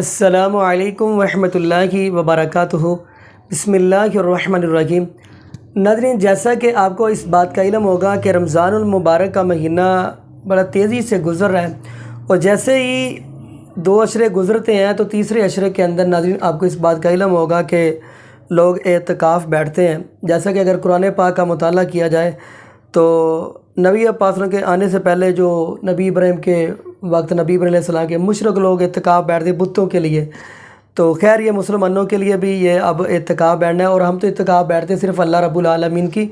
السلام علیکم ورحمۃ اللہ وبرکاتہ۔ بسم اللہ الرحمن الرحیم۔ ناظرین، جیسا کہ آپ کو اس بات کا علم ہوگا کہ رمضان المبارک کا مہینہ بڑا تیزی سے گزر رہا ہے، اور جیسے ہی 2 عشرے گزرتے ہیں تو تیسرے عشرے کے اندر ناظرین آپ کو اس بات کا علم ہوگا کہ لوگ اعتکاف بیٹھتے ہیں۔ جیسا کہ اگر قرآن پاک کا مطالعہ کیا جائے تو نبی پاک صلی اللہ علیہ وسلم کے آنے سے پہلے جو نبی ابراہیم کے وقت نبی ابراہیم علیہ السلام کے مشرک لوگ اعتکاف بیٹھتے بتوں کے لیے، تو خیر یہ مسلمانوں کے لیے بھی یہ اب اعتکاف بیٹھنا ہے، اور ہم تو اعتکاف بیٹھتے صرف اللہ رب العالمین کی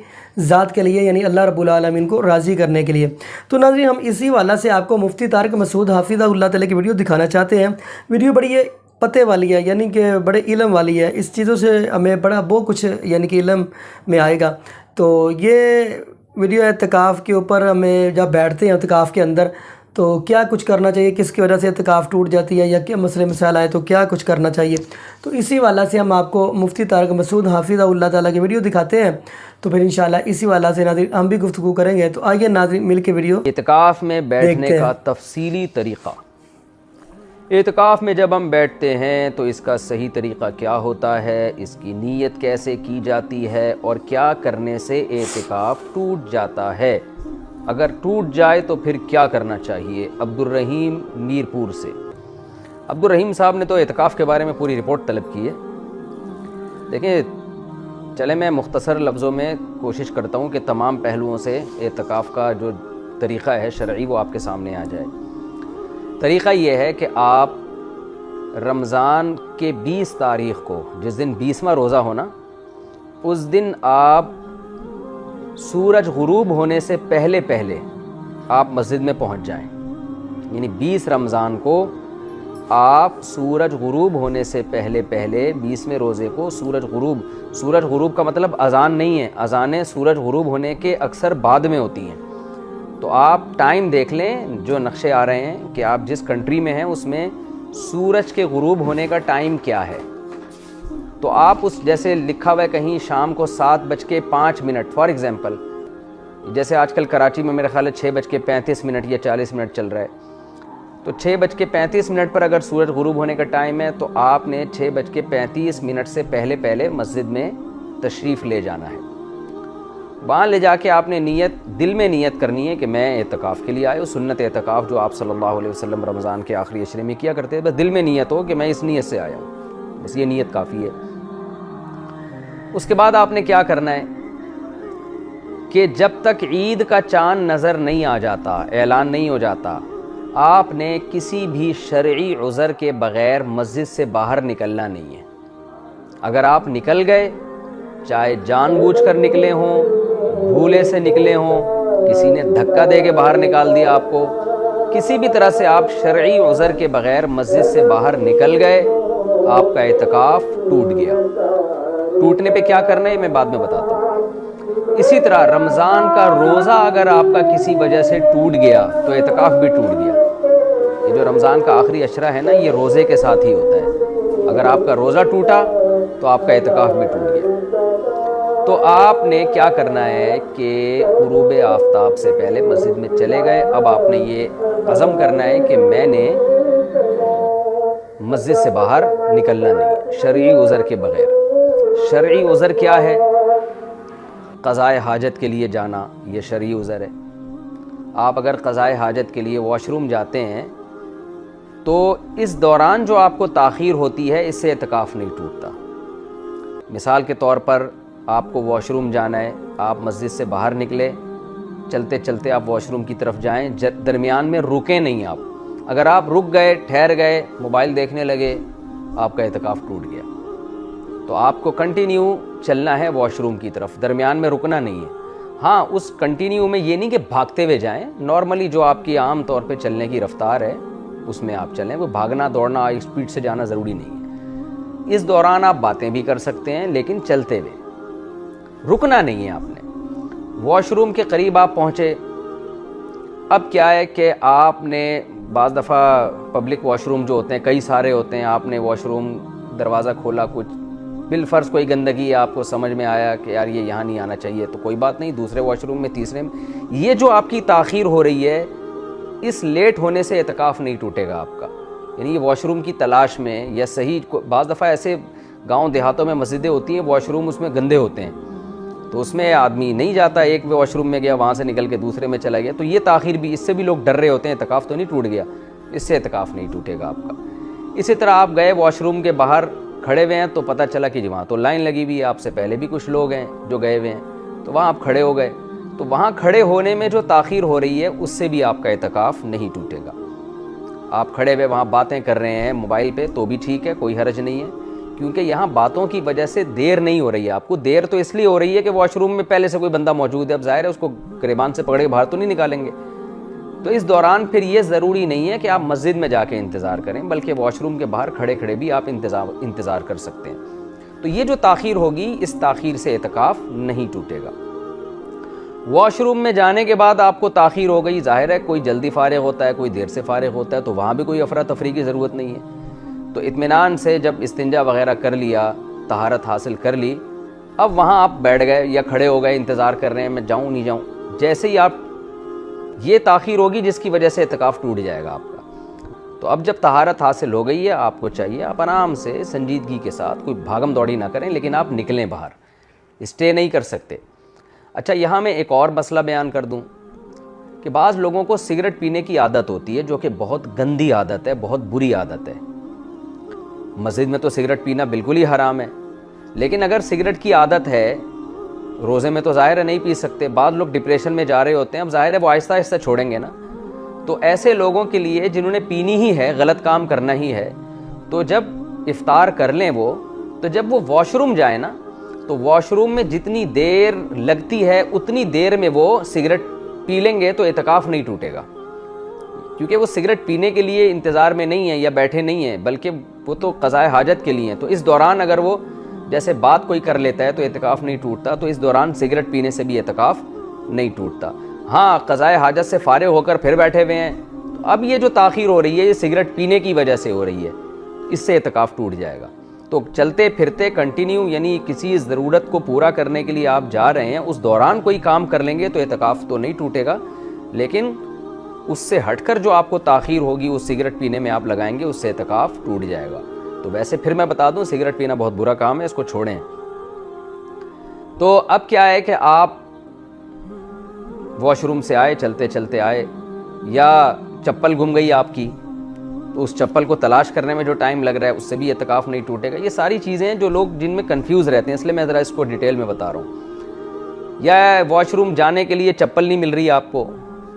ذات کے لیے، یعنی اللہ رب العالمین کو راضی کرنے کے لیے۔ تو ناظرین، ہم اسی حوالے سے آپ کو مفتی طارق مسعود حافظہ اللہ تعالیٰ کی ویڈیو دکھانا چاہتے ہیں۔ ویڈیو بڑی پتے والی ہے، یعنی کہ بڑے علم والی ہے، اس چیزوں سے ہمیں بڑا بہت کچھ یعنی کہ علم میں آئے گا۔ تو یہ ویڈیو اعتکاف کے اوپر ہمیں جب بیٹھتے ہیں اعتکاف کے اندر تو کیا کچھ کرنا چاہیے، کس کی وجہ سے اعتکاف ٹوٹ جاتی ہے، یا کیا مسئلے مسائل آئے تو کیا کچھ کرنا چاہیے، تو اسی حوالے سے ہم آپ کو مفتی طارق مسعود حافظہ اللہ تعالیٰ کی ویڈیو دکھاتے ہیں۔ تو پھر انشاءاللہ اسی حوالے سے ناظرین ہم بھی گفتگو کریں گے۔ تو آئیے ناظرین مل کے ویڈیو اعتکاف میں بیٹھنے کا تفصیلی طریقہ۔ اعتکاف میں جب ہم بیٹھتے ہیں تو اس کا صحیح طریقہ کیا ہوتا ہے، اس کی نیت کیسے کی جاتی ہے، اور کیا کرنے سے اعتکاف ٹوٹ جاتا ہے، اگر ٹوٹ جائے تو پھر کیا کرنا چاہیے۔ عبدالرحیم میرپور سے۔ عبدالرحیم صاحب نے تو اعتکاف کے بارے میں پوری رپورٹ طلب کی ہے۔ دیکھیں، چلے میں مختصر لفظوں میں کوشش کرتا ہوں کہ تمام پہلوؤں سے اعتکاف کا جو طریقہ ہے شرعی وہ آپ کے سامنے آ جائے۔ طریقہ یہ ہے کہ آپ رمضان کے 20 تاریخ کو، جس دن 20واں روزہ ہونا، اس دن آپ سورج غروب ہونے سے پہلے آپ مسجد میں پہنچ جائیں، یعنی 20 رمضان کو آپ سورج غروب ہونے سے پہلے 20ویں روزے کو سورج غروب کا مطلب اذان نہیں ہے، اذانیں سورج غروب ہونے کے اکثر بعد میں ہوتی ہیں۔ تو آپ ٹائم دیکھ لیں، جو نقشے آ رہے ہیں کہ آپ جس کنٹری میں ہیں اس میں سورج کے غروب ہونے کا ٹائم کیا ہے، تو آپ اس جیسے لکھا ہوا ہے کہیں شام کو 7:05 فار ایگزامپل، جیسے آج کل کراچی میں میرے خیال ہے 6:35 یا 40 چل رہا ہے، تو 6:35 پر اگر سورج غروب ہونے کا ٹائم ہے تو آپ نے 6:35 سے پہلے مسجد میں تشریف لے جانا ہے۔ وہاں لے جا کے آپ نے دل میں نیت کرنی ہے کہ میں اعتکاف کے لیے آیا ہوں، سنت اعتکاف جو آپ صلی اللہ علیہ وسلم رمضان کے آخری عشرے میں کیا کرتے ہیں، بس دل میں نیت ہو کہ میں اس نیت سے آیا ہوں، بس یہ نیت کافی ہے۔ اس کے بعد آپ نے کیا کرنا ہے کہ جب تک عید کا چاند نظر نہیں آ جاتا، اعلان نہیں ہو جاتا، آپ نے کسی بھی شرعی عذر کے بغیر مسجد سے باہر نکلنا نہیں ہے۔ اگر آپ نکل گئے، چاہے جان بوجھ کر نکلے ہوں، بھولے سے نکلے ہوں، کسی نے دھکا دے کے باہر نکال دیا آپ کو، کسی بھی طرح سے آپ شرعی عذر کے بغیر مسجد سے باہر نکل گئے، آپ کا اعتکاف ٹوٹ گیا۔ ٹوٹنے پہ کیا کرنا ہے میں بعد میں بتاتا ہوں۔ اسی طرح رمضان کا روزہ اگر آپ کا کسی وجہ سے ٹوٹ گیا تو اعتکاف بھی ٹوٹ گیا۔ یہ جو رمضان کا آخری عشرہ ہے نا، یہ روزے کے ساتھ ہی ہوتا ہے۔ اگر آپ کا روزہ ٹوٹا تو آپ کا اعتکاف بھی ٹوٹ گیا۔ تو آپ نے کیا کرنا ہے کہ غروب آفتاب سے پہلے مسجد میں چلے گئے، اب آپ نے یہ عزم کرنا ہے کہ میں نے مسجد سے باہر نکلنا نہیں ہے شرعی عذر کے بغیر۔ شرعی عذر کیا ہے؟ قضائے حاجت کے لیے جانا، یہ شرعی عذر ہے۔ آپ اگر قضائے حاجت کے لیے واش روم جاتے ہیں تو اس دوران جو آپ کو تاخیر ہوتی ہے اس سے اعتکاف نہیں ٹوٹتا۔ مثال کے طور پر آپ کو واش روم جانا ہے، آپ مسجد سے باہر نکلے، چلتے چلتے آپ واش روم کی طرف جائیں، درمیان میں رکیں نہیں آپ۔ اگر آپ رک گئے، ٹھہر گئے، موبائل دیکھنے لگے، آپ کا اعتکاف ٹوٹ گیا۔ تو آپ کو کنٹینیو چلنا ہے واش روم کی طرف، درمیان میں رکنا نہیں ہے۔ ہاں، اس کنٹینیو میں یہ نہیں کہ بھاگتے ہوئے جائیں، نارملی جو آپ کی عام طور پہ چلنے کی رفتار ہے اس میں آپ چلیں، وہ بھاگنا دوڑنا اسپیڈ سے جانا ضروری نہیں ہے۔ اس دوران آپ باتیں بھی کر سکتے ہیں لیکن چلتے ہوئے، رکنا نہیں ہے آپ نے۔ واش روم کے قریب آپ پہنچے، اب کیا ہے کہ آپ نے بعض دفعہ پبلک واش روم جو ہوتے ہیں کئی سارے ہوتے ہیں، آپ نے واش روم دروازہ کھولا، کچھ بالفرض کوئی گندگی ہے، آپ کو سمجھ میں آیا کہ یار یہ یہاں نہیں آنا چاہیے، تو کوئی بات نہیں، دوسرے واش روم میں، تیسرے میں۔ یہ جو آپ کی تاخیر ہو رہی ہے، اس لیٹ ہونے سے اعتکاف نہیں ٹوٹے گا آپ کا۔ یعنی یہ واش روم کی تلاش میں یا صحیح، بعض دفعہ ایسے گاؤں دیہاتوں میں مسجدیں ہوتی ہیں واش روم اس میں گندے ہوتے ہیں، تو اس میں آدمی نہیں جاتا، ایک واش روم میں گیا وہاں سے نکل کے دوسرے میں چلا گیا، تو یہ تاخیر بھی، اس سے بھی لوگ ڈر رہے ہوتے ہیں اعتکاف تو نہیں ٹوٹ گیا، اس سے اعتکاف نہیں ٹوٹے گا آپ کا۔ اسی طرح آپ گئے واش روم کے باہر کھڑے ہوئے ہیں تو پتہ چلا کہ وہاں تو لائن لگی ہوئی ہے، آپ سے پہلے بھی کچھ لوگ ہیں جو گئے ہوئے ہیں، تو وہاں آپ کھڑے ہو گئے، تو وہاں کھڑے ہونے میں جو تاخیر ہو رہی ہے اس سے بھی آپ کا اعتکاف نہیں ٹوٹے گا۔ آپ کھڑے ہوئے وہاں باتیں کر رہے ہیں موبائل پہ تو بھی ٹھیک ہے، کوئی حرج نہیں ہے، کیونکہ یہاں باتوں کی وجہ سے دیر نہیں ہو رہی ہے آپ کو۔ دیر تو اس لیے ہو رہی ہے کہ واش روم میں پہلے سے کوئی بندہ موجود ہے، اب ظاہر ہے اس کو گریبان سے پکڑ کے باہر تو نہیں نکالیں گے، تو اس دوران پھر یہ ضروری نہیں ہے کہ آپ مسجد میں جا کے انتظار کریں، بلکہ واش روم کے باہر کھڑے کھڑے بھی آپ انتظار کر سکتے ہیں۔ تو یہ جو تاخیر ہوگی اس تاخیر سے اعتکاف نہیں ٹوٹے گا۔ واش روم میں جانے کے بعد آپ کو تاخیر ہو گئی، ظاہر ہے کوئی جلدی فارغ ہوتا ہے، کوئی دیر سے فارغ ہوتا ہے، تو وہاں بھی کوئی افراتفری کی ضرورت نہیں ہے، تو اطمینان سے جب استنجا وغیرہ کر لیا، طہارت حاصل کر لی، اب وہاں آپ بیٹھ گئے یا کھڑے ہو گئے، انتظار کر رہے ہیں میں جاؤں نہیں جاؤں، جیسے ہی آپ، یہ تاخیر ہوگی جس کی وجہ سے اعتکاف ٹوٹ جائے گا آپ کا۔ تو اب جب طہارت حاصل ہو گئی ہے، آپ کو چاہیے آپ آرام سے سنجیدگی کے ساتھ، کوئی بھاگم دوڑی نہ کریں، لیکن آپ نکلیں باہر، اسٹے نہیں کر سکتے۔ اچھا، یہاں میں ایک اور مسئلہ بیان کر دوں کہ بعض لوگوں کو سگریٹ پینے کی عادت ہوتی ہے، جو کہ بہت گندی عادت ہے، بہت بری عادت ہے۔ مسجد میں تو سگریٹ پینا بالکل ہی حرام ہے، لیکن اگر سگریٹ کی عادت ہے، روزے میں تو ظاہر ہے نہیں پی سکتے، بعض لوگ ڈپریشن میں جا رہے ہوتے ہیں، اب ظاہر ہے وہ آہستہ آہستہ چھوڑیں گے نا، تو ایسے لوگوں کے لیے جنہوں نے پینی ہی ہے، غلط کام کرنا ہی ہے، تو جب افطار کر لیں وہ، تو جب وہ واش روم جائیں نا، تو واش روم میں جتنی دیر لگتی ہے اتنی دیر میں وہ سگریٹ پی لیں گے تو اعتکاف نہیں ٹوٹے گا، کیونکہ وہ سگریٹ پینے کے لیے انتظار میں نہیں ہے یا بیٹھے نہیں ہیں، بلکہ وہ تو قضاء حاجت کے لیے ہیں، تو اس دوران اگر وہ جیسے بات کوئی کر لیتا ہے تو اعتکاف نہیں ٹوٹتا، تو اس دوران سگریٹ پینے سے بھی اعتکاف نہیں ٹوٹتا۔ ہاں، قضاء حاجت سے فارغ ہو کر پھر بیٹھے ہوئے ہیں، تو اب یہ جو تاخیر ہو رہی ہے یہ سگریٹ پینے کی وجہ سے ہو رہی ہے، اس سے اعتکاف ٹوٹ جائے گا۔ تو چلتے پھرتے کنٹینیو، یعنی کسی ضرورت کو پورا کرنے کے لیے آپ جا رہے ہیں، اس دوران کوئی کام کر لیں گے تو اعتکاف تو نہیں ٹوٹے گا، لیکن اس سے ہٹ کر جو آپ کو تاخیر ہوگی اس سگریٹ پینے میں آپ لگائیں گے، اس سے اعتکاف ٹوٹ جائے گا۔ تو ویسے پھر میں بتا دوں سگریٹ پینا بہت برا کام ہے، اس کو چھوڑیں۔ تو اب کیا ہے کہ آپ واش روم سے آئے، چلتے چلتے آئے، یا چپل گم گئی آپ کی، تو اس چپل کو تلاش کرنے میں جو ٹائم لگ رہا ہے اس سے بھی اعتکاف نہیں ٹوٹے گا۔ یہ ساری چیزیں ہیں جو لوگ جن میں کنفیوز رہتے ہیں، اس لیے میں ذرا اس کو ڈیٹیل میں بتا رہا ہوں۔ یا واش روم جانے کے لیے چپل نہیں مل رہی آپ کو،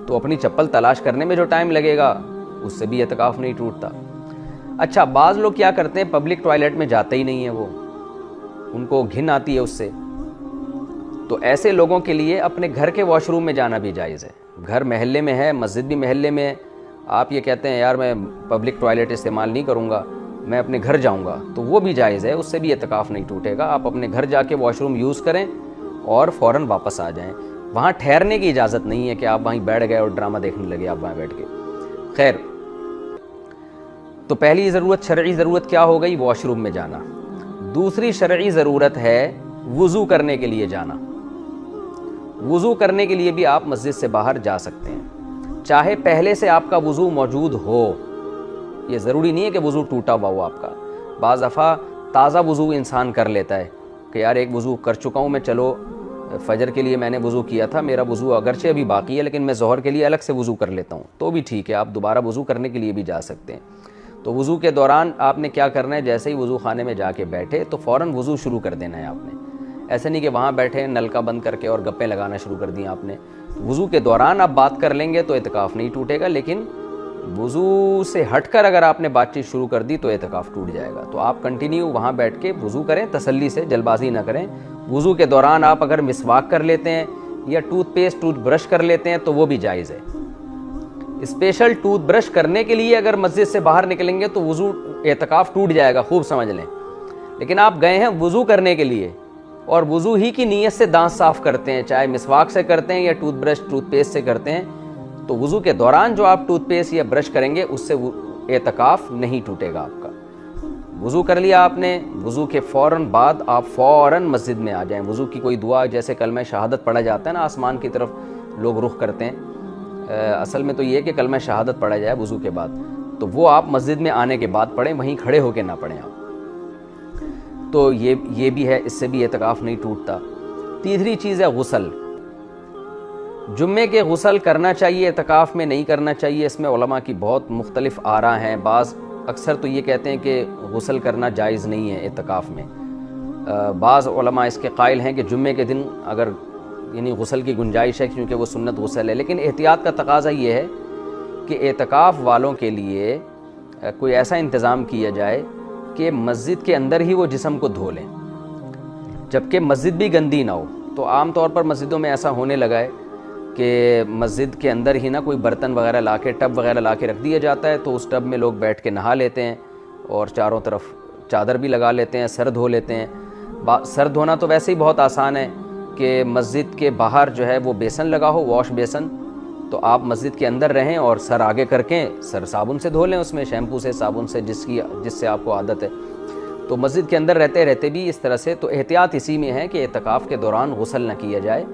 تو اپنی چپل تلاش کرنے میں جو ٹائم لگے گا اس سے بھی اعتکاف نہیں ٹوٹتا۔ اچھا، بعض لوگ کیا کرتے ہیں، پبلک ٹوائلٹ میں جاتے ہی نہیں ہیں، وہ ان کو گھن آتی ہے اس سے، تو ایسے لوگوں کے لیے اپنے گھر کے واش روم میں جانا بھی جائز ہے۔ گھر محلے میں ہے، مسجد بھی محلے میں ہے، آپ یہ کہتے ہیں یار میں پبلک ٹوائلٹ استعمال نہیں کروں گا، میں اپنے گھر جاؤں گا، تو وہ بھی جائز ہے، اس سے بھی اعتکاف نہیں ٹوٹے گا۔ آپ اپنے گھر جا کے واش روم یوز کریں اور فوراً واپس آ جائیں، وہاں ٹھہرنے کی اجازت نہیں ہے کہ آپ وہیں بیٹھ گئے اور ڈرامہ دیکھنے لگے آپ وہاں بیٹھ کے۔ خیر، تو پہلی ضرورت، شرعی ضرورت کیا ہو گئی؟ واش روم میں جانا۔ دوسری شرعی ضرورت ہے وضو کرنے کے لیے جانا۔ وضو کرنے کے لیے بھی آپ مسجد سے باہر جا سکتے ہیں، چاہے پہلے سے آپ کا وضو موجود ہو، یہ ضروری نہیں ہے کہ وضو ٹوٹا ہوا ہو آپ کا۔ بعض دفعہ تازہ وضو انسان کر لیتا ہے کہ یار ایک وضو کر چکا ہوں میں، چلو فجر کے لیے میں نے وضو کیا تھا، میرا وضو اگرچہ ابھی باقی ہے لیکن میں ظہر کے لیے الگ سے وضو کر لیتا ہوں، تو بھی ٹھیک ہے، آپ دوبارہ وضو کرنے کے لیے بھی جا سکتے ہیں۔ تو وضو کے دوران آپ نے کیا کرنا ہے، جیسے ہی وضو خانے میں جا کے بیٹھے تو فوراً وضو شروع کر دینا ہے آپ نے، ایسے نہیں کہ وہاں بیٹھے نل کا بند کر کے اور گپیں لگانا شروع کر دیں آپ نے۔ وضو کے دوران آپ بات کر لیں گے تو اعتکاف نہیں ٹوٹے گا، لیکن وضو سے ہٹ کر اگر آپ نے بات چیت شروع کر دی تو اعتکاف ٹوٹ جائے گا۔ تو آپ کنٹینیو وہاں بیٹھ کے وضو کریں، تسلی سے، جلد بازی نہ کریں۔ وضو کے دوران آپ اگر مسواک کر لیتے ہیں یا ٹوتھ پیسٹ، ٹوتھ برش کر لیتے ہیں تو وہ بھی جائز ہے۔ اسپیشل ٹوتھ برش کرنے کے لیے اگر مسجد سے باہر نکلیں گے تو وضو، اعتکاف ٹوٹ جائے گا، خوب سمجھ لیں۔ لیکن آپ گئے ہیں وضو کرنے کے لیے اور وضو ہی کی نیت سے دانت صاف کرتے ہیں، چاہے مسواک سے کرتے ہیں یا ٹوتھ برش، ٹوتھ پیسٹ سے کرتے ہیں، تو وضو کے دوران جو آپ ٹوتھ پیسٹ یا برش کریں گے اس سے اعتکاف نہیں ٹوٹے گا آپ کا۔ وضو کر لیا آپ نے، وضو کے فوراً بعد آپ فوراً مسجد میں آ جائیں۔ وضو کی کوئی دعا، جیسے کلمہ شہادت پڑھا جاتا ہے نا، آسمان کی طرف لوگ رخ کرتے ہیں، اصل میں تو یہ کہ کلمہ شہادت پڑھا جائے وضو کے بعد، تو وہ آپ مسجد میں آنے کے بعد پڑھیں، وہیں کھڑے ہو کے نہ پڑھیں آپ۔ تو یہ بھی ہے، اس سے بھی اعتکاف نہیں ٹوٹتا۔ تیسری چیز ہے غسل۔ جمعے کے غسل کرنا چاہیے، اعتکاف میں نہیں کرنا چاہیے، اس میں علماء کی بہت مختلف آراء ہیں۔ بعض اکثر تو یہ کہتے ہیں کہ غسل کرنا جائز نہیں ہے اعتکاف میں، بعض علماء اس کے قائل ہیں کہ جمعے کے دن اگر یعنی غسل کی گنجائش ہے کیونکہ وہ سنت غسل ہے، لیکن احتیاط کا تقاضا یہ ہے کہ اعتکاف والوں کے لیے کوئی ایسا انتظام کیا جائے کہ مسجد کے اندر ہی وہ جسم کو دھو لیں، جبکہ مسجد بھی گندی نہ ہو۔ تو عام طور پر مسجدوں میں ایسا ہونے لگا ہے کہ مسجد کے اندر ہی نا کوئی برتن وغیرہ لا کے، ٹب وغیرہ لا کے رکھ دیا جاتا ہے، تو اس ٹب میں لوگ بیٹھ کے نہا لیتے ہیں اور چاروں طرف چادر بھی لگا لیتے ہیں، سر دھو لیتے ہیں۔ سر دھونا تو ویسے ہی بہت آسان ہے کہ مسجد کے باہر جو ہے وہ بیسن لگا ہو، واش بیسن، تو آپ مسجد کے اندر رہیں اور سر آگے کر کے سر صابن سے دھو لیں، اس میں شیمپو سے، صابن سے، جس سے آپ کو عادت ہے۔ تو مسجد کے اندر رہتے بھی اس طرح سے، تو احتیاط اسی میں ہے کہ اعتکاف کے دوران غسل نہ کیا جائے۔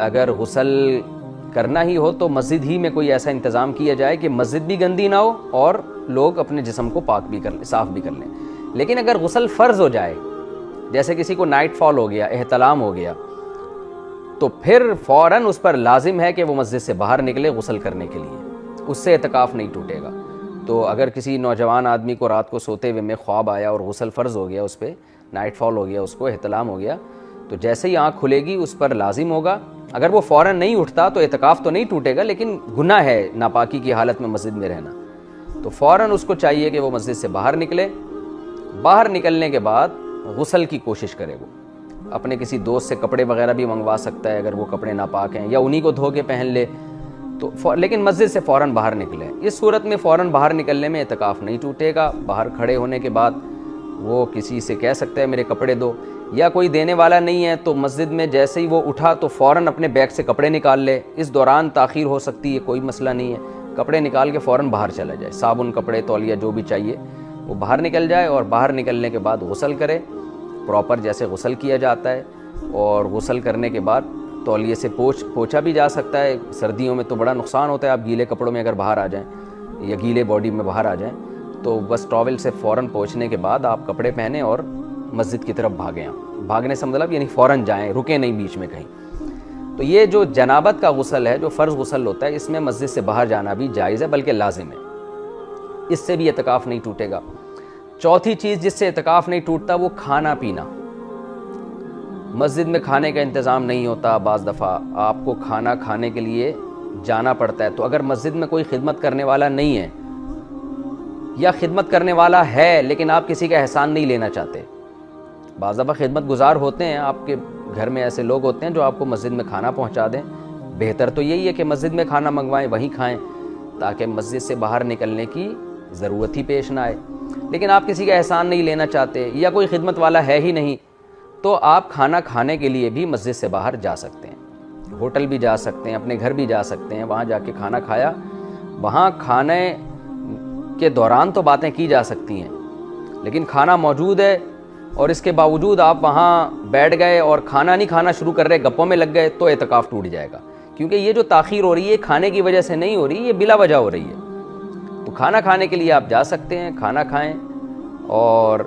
اگر غسل کرنا ہی ہو تو مسجد ہی میں کوئی ایسا انتظام کیا جائے کہ مسجد بھی گندی نہ ہو اور لوگ اپنے جسم کو پاک بھی کر لیں، صاف بھی کر لیں۔ لیکن اگر غسل فرض ہو جائے، جیسے کسی کو نائٹ فال ہو گیا، احتلام ہو گیا، تو پھر فوراً اس پر لازم ہے کہ وہ مسجد سے باہر نکلے غسل کرنے کے لیے، اس سے اعتکاف نہیں ٹوٹے گا۔ تو اگر کسی نوجوان آدمی کو رات کو سوتے ہوئے میں خواب آیا اور غسل فرض ہو گیا، اس پہ نائٹ فال ہو گیا، اس کو احتلام ہو گیا، تو جیسے ہی آنکھ کھلے گی اس پر لازم ہوگا۔ اگر وہ فوراً نہیں اٹھتا تو اعتکاف تو نہیں ٹوٹے گا، لیکن گناہ ہے ناپاکی کی حالت میں مسجد میں رہنا، تو فوراً اس کو چاہیے کہ وہ مسجد سے باہر نکلے۔ باہر نکلنے کے بعد غسل کی کوشش کرے، وہ اپنے کسی دوست سے کپڑے وغیرہ بھی منگوا سکتا ہے اگر وہ کپڑے ناپاک ہیں، یا انہی کو دھو کے پہن لے، تو لیکن مسجد سے فوراً باہر نکلے۔ اس صورت میں فوراً باہر نکلنے میں اعتکاف نہیں ٹوٹے گا۔ باہر کھڑے ہونے کے بعد وہ کسی سے کہہ سکتا ہے میرے کپڑے دو، یا کوئی دینے والا نہیں ہے تو مسجد میں جیسے ہی وہ اٹھا تو فوراً اپنے بیگ سے کپڑے نکال لے۔ اس دوران تاخیر ہو سکتی ہے، کوئی مسئلہ نہیں ہے، کپڑے نکال کے فوراً باہر چلا جائے، صابن، کپڑے، تولیہ جو بھی چاہیے وہ باہر نکل جائے، اور باہر نکلنے کے بعد غسل کرے پراپر جیسے غسل کیا جاتا ہے۔ اور غسل کرنے کے بعد تولیے سے پوچھا بھی جا سکتا ہے، سردیوں میں تو بڑا نقصان ہوتا ہے، آپ گیلے کپڑوں میں اگر باہر آ جائیں یا گیلے باڈی میں باہر آ جائیں تو بس ٹاول سے فوراً پوچھنے کے بعد آپ کپڑے پہنیں اور مسجد کی طرف بھاگیں۔ بھاگنے سے مطلب یعنی فوراً جائیں، رکیں نہیں بیچ میں کہیں۔ تو یہ جو جنابت کا غسل ہے، جو فرض غسل ہوتا ہے، اس میں مسجد سے باہر جانا بھی جائز ہے، بلکہ لازم ہے، اس سے بھی اعتکاف نہیں ٹوٹے گا۔ چوتھی چیز جس سے اعتکاف نہیں ٹوٹتا وہ کھانا پینا۔ مسجد میں کھانے کا انتظام نہیں ہوتا، بعض دفعہ آپ کو کھانا کھانے کے لیے جانا پڑتا ہے، تو اگر مسجد میں کوئی خدمت کرنے والا نہیں ہے، یا خدمت کرنے والا ہے لیکن آپ کسی کا احسان نہیں لینا چاہتے، بعض دفعہ خدمت گزار ہوتے ہیں، آپ کے گھر میں ایسے لوگ ہوتے ہیں جو آپ کو مسجد میں کھانا پہنچا دیں، بہتر تو یہی ہے کہ مسجد میں کھانا منگوائیں، وہیں کھائیں، تاکہ مسجد سے باہر نکلنے کی ضرورت ہی پیش نہ آئے۔ لیکن آپ کسی کا احسان نہیں لینا چاہتے یا کوئی خدمت والا ہے ہی نہیں، تو آپ کھانا کھانے کے لیے بھی مسجد سے باہر جا سکتے ہیں، ہوٹل بھی جا سکتے ہیں، اپنے گھر بھی جا سکتے ہیں، وہاں جا کے کھانا کھایا۔ وہاں کھانے کے دوران تو باتیں کی جا سکتی ہیں، لیکن کھانا موجود ہے اور اس کے باوجود آپ وہاں بیٹھ گئے اور کھانا نہیں کھانا شروع کر رہے، گپوں میں لگ گئے، تو اعتکاف ٹوٹ جائے گا، کیونکہ یہ جو تاخیر ہو رہی ہے کھانے کی وجہ سے نہیں ہو رہی، یہ بلا وجہ ہو رہی ہے۔ تو کھانا کھانے کے لیے آپ جا سکتے ہیں، کھانا کھائیں، اور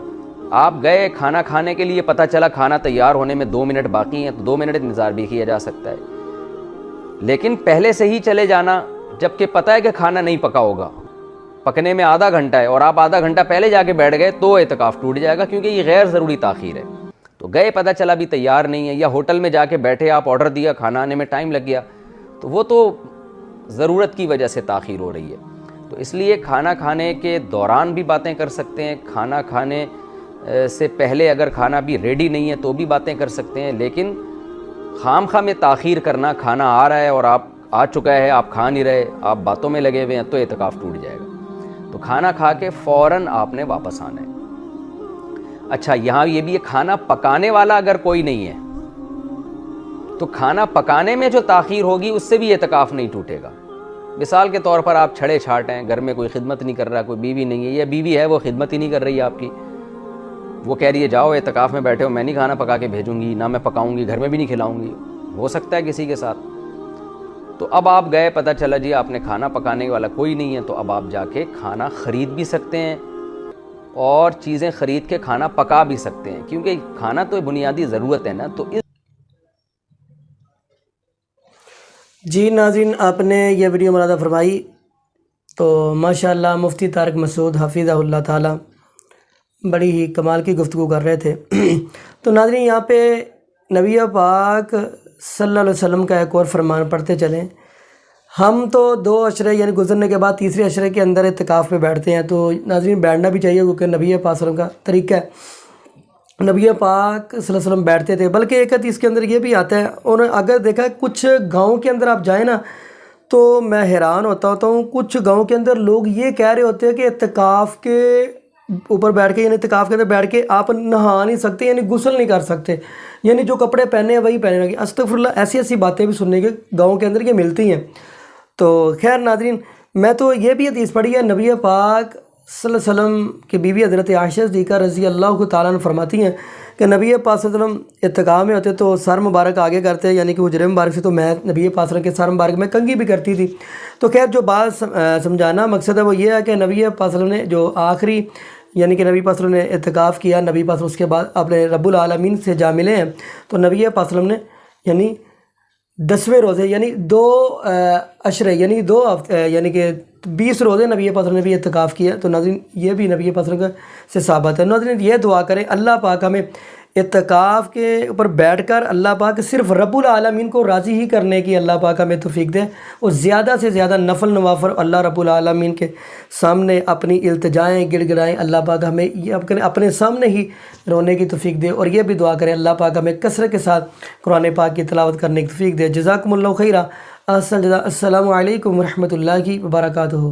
آپ گئے کھانا کھانے کے لیے، پتہ چلا کھانا تیار ہونے میں 2 منٹ باقی ہیں، تو 2 منٹ انتظار بھی کیا جا سکتا ہے، لیکن پہلے سے ہی چلے جانا جبکہ پتہ ہے کہ کھانا نہیں پکا ہوگا، پکنے میں آدھا گھنٹہ ہے اور آپ آدھا گھنٹہ پہلے جا کے بیٹھ گئے، تو اعتکاف ٹوٹ جائے گا، کیونکہ یہ غیر ضروری تاخیر ہے۔ تو گئے پتہ چلا بھی تیار نہیں ہے، یا ہوٹل میں جا کے بیٹھے، آپ آرڈر دیا، کھانا آنے میں ٹائم لگ گیا، تو وہ تو ضرورت کی وجہ سے تاخیر ہو رہی ہے۔ تو اس لیے کھانا کھانے کے دوران بھی باتیں کر سکتے ہیں، کھانا کھانے سے پہلے اگر کھانا بھی ریڈی نہیں ہے تو بھی باتیں کر سکتے ہیں، لیکن خام خواہ میں تاخیر کرنا، کھانا آ رہا ہے اور آپ آ چکا ہے، آپ کھا نہیں رہے، آپ باتوں میں لگے ہوئے ہیں، تو اعتکاف ٹوٹ جائے گا۔ تو کھانا کھا کے فوراً آپ نے واپس آنا ہے۔ اچھا، یہاں یہ بھی ہے، کھانا پکانے والا اگر کوئی نہیں ہے تو کھانا پکانے میں جو تاخیر ہوگی اس سے بھی اعتکاف نہیں ٹوٹے گا۔ مثال کے طور پر آپ چھڑے چھاٹ ہیں، گھر میں کوئی خدمت نہیں کر رہا، کوئی بیوی نہیں ہے، یا بیوی ہے وہ خدمت ہی نہیں کر رہی ہے آپ کی، وہ کہہ رہی ہے جاؤ اعتکاف میں بیٹھے ہو، میں نہیں کھانا پکا کے بھیجوں گی، نہ میں پکاؤں گی، گھر میں بھی نہیں کھلاؤں گی، ہو سکتا ہے کسی کے ساتھ، تو اب آپ گئے، پتہ چلا جی آپ نے کھانا پکانے والا کوئی نہیں ہے، تو اب آپ جا کے کھانا خرید بھی سکتے ہیں اور چیزیں خرید کے کھانا پکا بھی سکتے ہیں، کیونکہ کھانا تو بنیادی ضرورت ہے نا۔ تو جی ناظرین، آپ نے یہ ویڈیو ملاحظہ فرمائی تو ماشاءاللہ مفتی طارق مسعود حفظہ اللہ تعالی بڑی ہی کمال کی گفتگو کر رہے تھے۔ تو ناظرین، یہاں پہ نبی پاک صلی اللہ علیہ وسلم کا ایک اور فرمان پڑھتے چلیں۔ ہم تو 2 عشرے یعنی گزرنے کے بعد تیسرے عشرے کے اندر اعتکاف پہ بیٹھتے ہیں، تو ناظرین بیٹھنا بھی چاہیے کیونکہ نبی پاک صلی اللہ علیہ وسلم کا طریقہ ہے۔ نبی پاک صلی اللہ علیہ وسلم بیٹھتے تھے، بلکہ ایک حدیث کے اندر یہ بھی آتا ہے، اور اگر دیکھا کچھ گاؤں کے اندر آپ جائیں نا تو میں حیران ہوتا ہوں، کچھ گاؤں کے اندر لوگ یہ کہہ رہے ہوتے ہیں کہ اعتکاف کے اوپر بیٹھ کے یعنی اعتکاف کے اندر بیٹھ کے آپ نہا نہیں سکتے، یعنی غسل نہیں کر سکتے، یعنی جو کپڑے پہنے ہیں وہی پہنے رہے۔ استغفراللہ، ایسی ایسی باتیں بھی سننے کے گاؤں کے اندر یہ ملتی ہیں۔ تو خیر ناظرین، میں تو یہ بھی حدیث پڑھی ہے، نبی پاک صلی اللہ علیہ وسلم کی بیوی حضرت عائشہ صدیقہ رضی اللہ تعالیٰ عنہ فرماتی ہیں کہ نبی پاک صلی اللہ علیہ وسلم اعتکاف میں ہوتے تو سر مبارک آگے کرتے، یعنی کہ حجرے مبارک سے، تو میں نبی پاک صلی اللہ علیہ وسلم کے سر مبارک میں کنگھی بھی کرتی تھی۔ تو خیر جو بات سمجھانا مقصد ہے وہ یہ ہے کہ نبی پاک صلی اللہ علیہ وسلم نے جو آخری یعنی کہ نبی پاک صلی اللہ علیہ وسلم نے اعتکاف کیا، نبی پاک اس کے بعد اپنے رب العالمین سے جا ملے ہیں، تو نبی پاک صلی اللہ علیہ وسلم نے یعنی 10ویں روزے یعنی 2 عشرے یعنی 2 ہفتے یعنی کہ 20 روزے نبی پاک صلی اللہ علیہ وسلم نے بھی اعتکاف کیا۔ تو ناظرین یہ بھی نبی پاک صلی اللہ علیہ وسلم سے ثابت ہے۔ ناظرین یہ دعا کریں اللہ پاک ہمیں اعتکاف کے اوپر بیٹھ کر اللہ پاک صرف رب العالمین کو راضی ہی کرنے کی اللہ پاک ہمیں توفیق دے، اور زیادہ سے زیادہ نفل نوافل اللہ رب العالمین کے سامنے اپنی التجائیں گڑ گڑائیں اللہ پاک ہمیں یہ اپنے سامنے ہی رونے کی توفیق دے، اور یہ بھی دعا کریں اللہ پاک ہمیں کثرت کے ساتھ قرآن پاک کی تلاوت کرنے کی توفیق دے۔ جزاکم اللہ خیرہ۔ السلام علیکم ورحمۃ اللہ وبرکاتہ۔